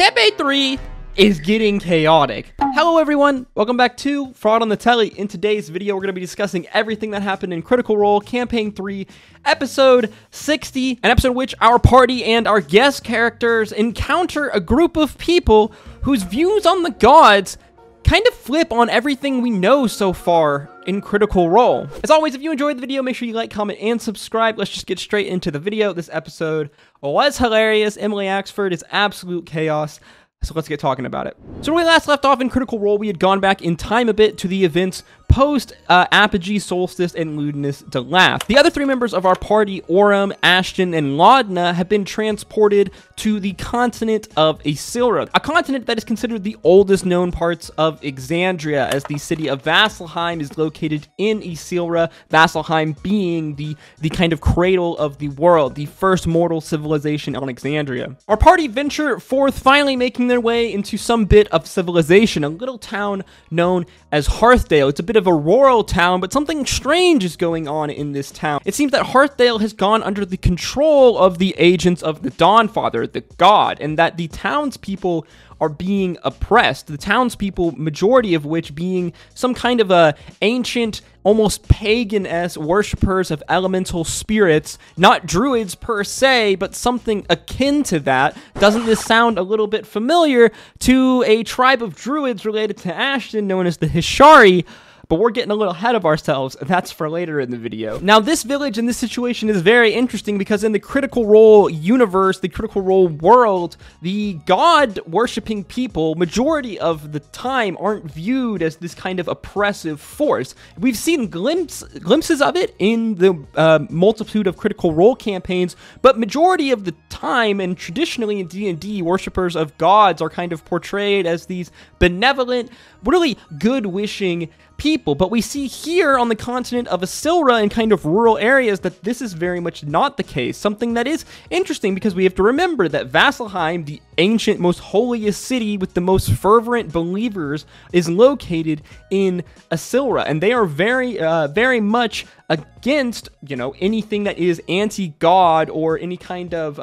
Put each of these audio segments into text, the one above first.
Campaign 3 is getting chaotic. Hello everyone, welcome back to Fraud on the Telly. In today's video, we're going to be discussing everything that happened in Critical Role Campaign 3, Episode 60, an episode in which our party and our guest characters encounter a group of people whose views on the gods kind of flip on everything we know so far in Critical Role. As always, if you enjoyed the video, make sure you like, comment, and subscribe. Let's just get straight into the video. This episode was hilarious. Emily Axford is absolute chaos. So let's get talking about it. So when we last left off in Critical Role, we had gone back in time a bit to the events post Apogee, Solstice, and Ludinus Delath. The other three members of our party, Aurum, Ashton, and Laudna, have been transported to the continent of Asilra, a continent that is considered the oldest known parts of Exandria, as the city of Vasselheim is located in Asilra, Vasselheim being the kind of cradle of the world, the first mortal civilization on Exandria. Our party venture forth, finally making their way into some bit of civilization, a little town known as Hearthdale. It's a bit of a rural town, but something strange is going on in this town. It seems that Hearthdale has gone under the control of the agents of the Dawnfather, the god, and that the townspeople are being oppressed. The townspeople, majority of which being some kind of a ancient, almost pagan-esque worshippers of elemental spirits, not druids per se, but something akin to that. Doesn't this sound a little bit familiar to a tribe of druids related to Ashton known as the Hishari? But we're getting a little ahead of ourselves. That's for later in the video. Now, this village and this situation is very interesting because in the Critical Role universe, the Critical Role world, the god-worshipping people, majority of the time, aren't viewed as this kind of oppressive force. We've seen glimpses of it in the multitude of Critical Role campaigns, but majority of the time, and traditionally in D&D, worshippers of gods are kind of portrayed as these benevolent, really good-wishing people. But we see here on the continent of Asilra in kind of rural areas that this is very much not the case. Something that is interesting because we have to remember that Vasselheim, the ancient, most holiest city with the most fervent believers, is located in Asilra, and they are very much against, you know, anything that is anti-god or any kind of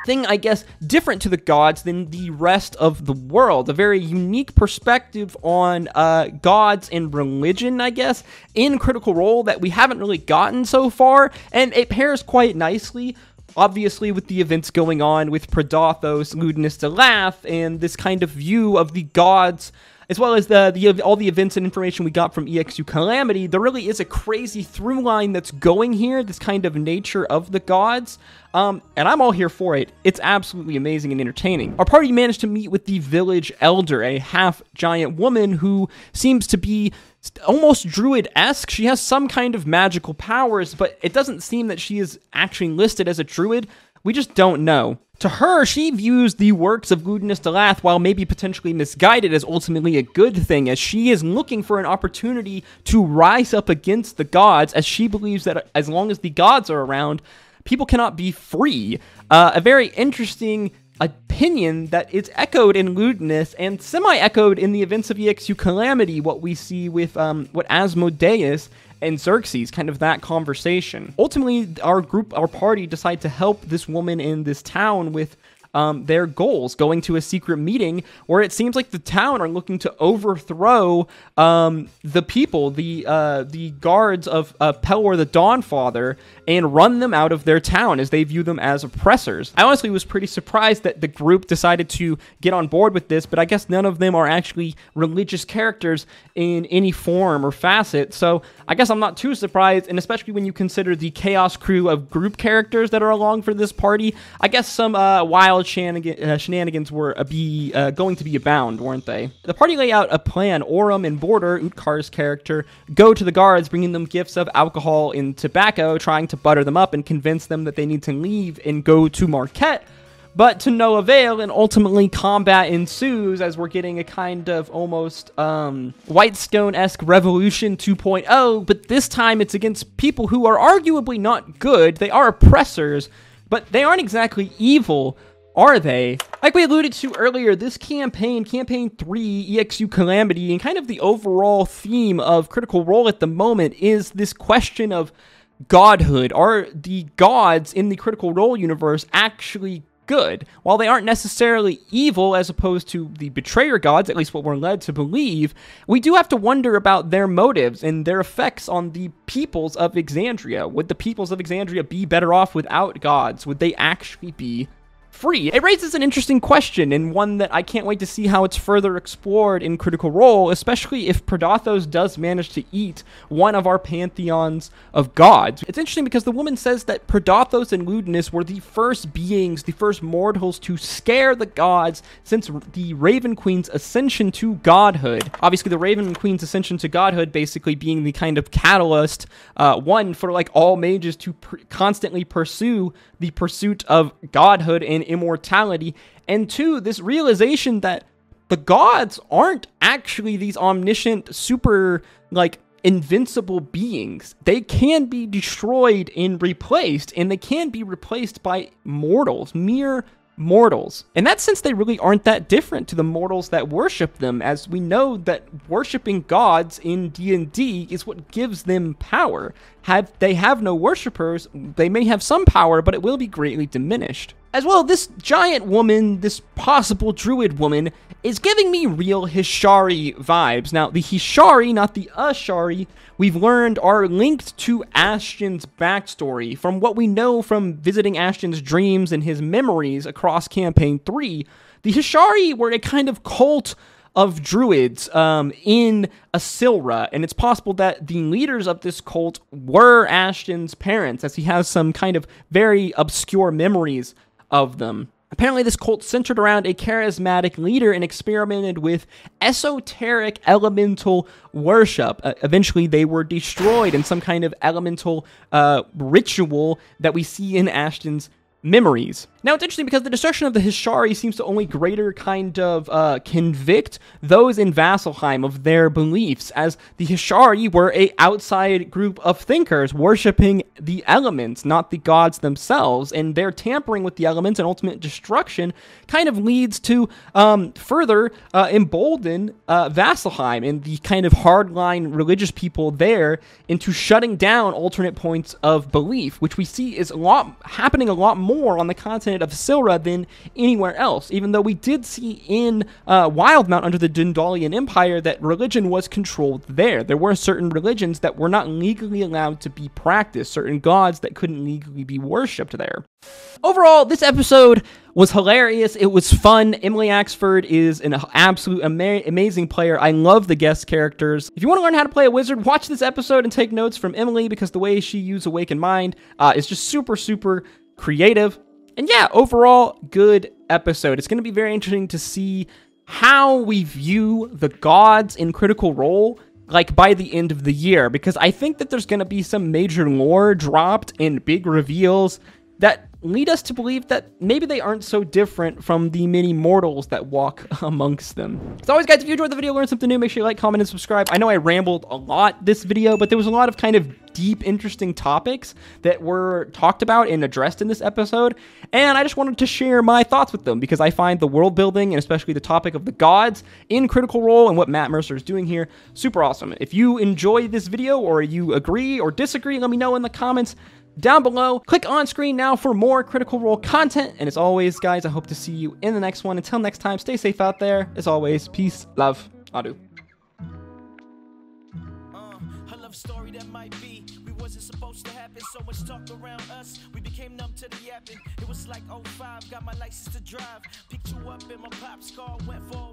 thing, I guess, different to the gods than the rest of the world. A very unique perspective on gods and religion, I guess, in Critical Role that we haven't really gotten so far, and it pairs quite nicely, obviously, with the events going on with Predathos, Ludinus Delath, and this kind of view of the gods, as well as all the events and information we got from EXU Calamity. There really is a crazy through line that's going here, this kind of nature of the gods, and I'm all here for it. It's absolutely amazing and entertaining. Our party managed to meet with the village elder, a half-giant woman who seems to be almost druid-esque. She has some kind of magical powers, but it doesn't seem that she is actually listed as a druid. We just don't know. To her, she views the works of Ludinus Delath, while maybe potentially misguided, as ultimately a good thing, as she is looking for an opportunity to rise up against the gods, as she believes that as long as the gods are around, people cannot be free. A very interesting opinion that is echoed in Ludinus and semi-echoed in the events of EXU Calamity, what we see with what Asmodeus and Xerxes, kind of that conversation. Ultimately, our party decide to help this woman in this town with their goals, going to a secret meeting where it seems like the town are looking to overthrow the people, the guards of Pelor the Dawnfather, and run them out of their town as they view them as oppressors. I honestly was pretty surprised that the group decided to get on board with this, but I guess none of them are actually religious characters in any form or facet, so I guess I'm not too surprised, and especially when you consider the chaos crew of group characters that are along for this party, I guess some wild shenanigans were going to be abound, weren't they? The party lay out a plan. Aurum and Border, Utkar's character, go to the guards, bringing them gifts of alcohol and tobacco, trying to butter them up and convince them that they need to leave and go to Marquette, but to no avail, and ultimately combat ensues as we're getting a kind of almost Whitestone-esque Revolution 2.0, but this time it's against people who are arguably not good. They are oppressors, but they aren't exactly evil, are they? Like we alluded to earlier, this campaign, Campaign 3, EXU Calamity, and kind of the overall theme of Critical Role at the moment is this question of godhood. Are the gods in the Critical Role universe actually good. While they aren't necessarily evil as opposed to the betrayer gods, at least what we're led to believe, we do have to wonder about their motives and their effects on the peoples of Exandria. Would the peoples of Exandria be better off without gods? Would they actually be free? It raises an interesting question, and one that I can't wait to see how it's further explored in Critical Role, especially if Predathos does manage to eat one of our pantheons of gods. It's interesting because the woman says that Predathos and Ludinus were the first beings, the first mortals to scare the gods since the Raven Queen's ascension to godhood. Obviously, the Raven Queen's ascension to godhood basically being the kind of catalyst, one, for like all mages to constantly pursue the pursuit of godhood and immortality, and two, this realization that the gods aren't actually these omniscient, super, like, invincible beings. They can be destroyed and replaced, and they can be replaced by mortals, mere mortals. In that sense, they really aren't that different to the mortals that worship them, as we know that worshiping gods in D&D is what gives them power. They have no worshippers, they may have some power, but it will be greatly diminished. As well, this giant woman, this possible druid woman, is giving me real Hishari vibes. Now, the Hishari, not the Ashari, we've learned are linked to Ashton's backstory. From what we know from visiting Ashton's dreams and his memories across Campaign 3, the Hishari were a kind of cult of druids in Asilra, and it's possible that the leaders of this cult were Ashton's parents, as he has some kind of very obscure memories of them. Apparently, this cult centered around a charismatic leader and experimented with esoteric elemental worship. Eventually, they were destroyed in some kind of elemental ritual that we see in Ashton's memories. Now, it's interesting because the destruction of the Hishari seems to only greater kind of convict those in Vasselheim of their beliefs, as the Hishari were a outside group of thinkers worshipping the elements, not the gods themselves, and their tampering with the elements and ultimate destruction kind of leads to further embolden Vasselheim and the kind of hardline religious people there into shutting down alternate points of belief, which we see is happening a lot more on the continent of Silra than anywhere else, even though we did see in Wildemount under the Dundalian Empire that religion was controlled there. There were certain religions that were not legally allowed to be practiced, certain gods that couldn't legally be worshipped there. Overall, this episode was hilarious. It was fun. Emily Axford is an absolute amazing player. I love the guest characters. If you want to learn how to play a wizard, watch this episode and take notes from Emily, because the way she used Awakened Mind is just super, super creative. And yeah, overall, good episode. It's going to be very interesting to see how we view the gods in Critical Role, like, by the end of the year, because I think that there's going to be some major lore dropped and big reveals that lead us to believe that maybe they aren't so different from the many mortals that walk amongst them. As always, guys, if you enjoyed the video, learned something new, make sure you like, comment, and subscribe. I know I rambled a lot this video, but there was a lot of kind of deep, interesting topics that were talked about and addressed in this episode, and I just wanted to share my thoughts with them, because I find the world building, and especially the topic of the gods in Critical Role and what Matt Mercer is doing here, super awesome. If you enjoy this video, or you agree or disagree, let me know in the comments down below. Click on screen now for more Critical Role content, and as always, guys, I hope to see you in the next one. Until next time, stay safe out there. As always, peace, love, adu. Story that might be, we wasn't supposed to happen. So much talk around us, we became numb to the yapping. It was like 05, got my license to drive, picked you up in my pop's car, went for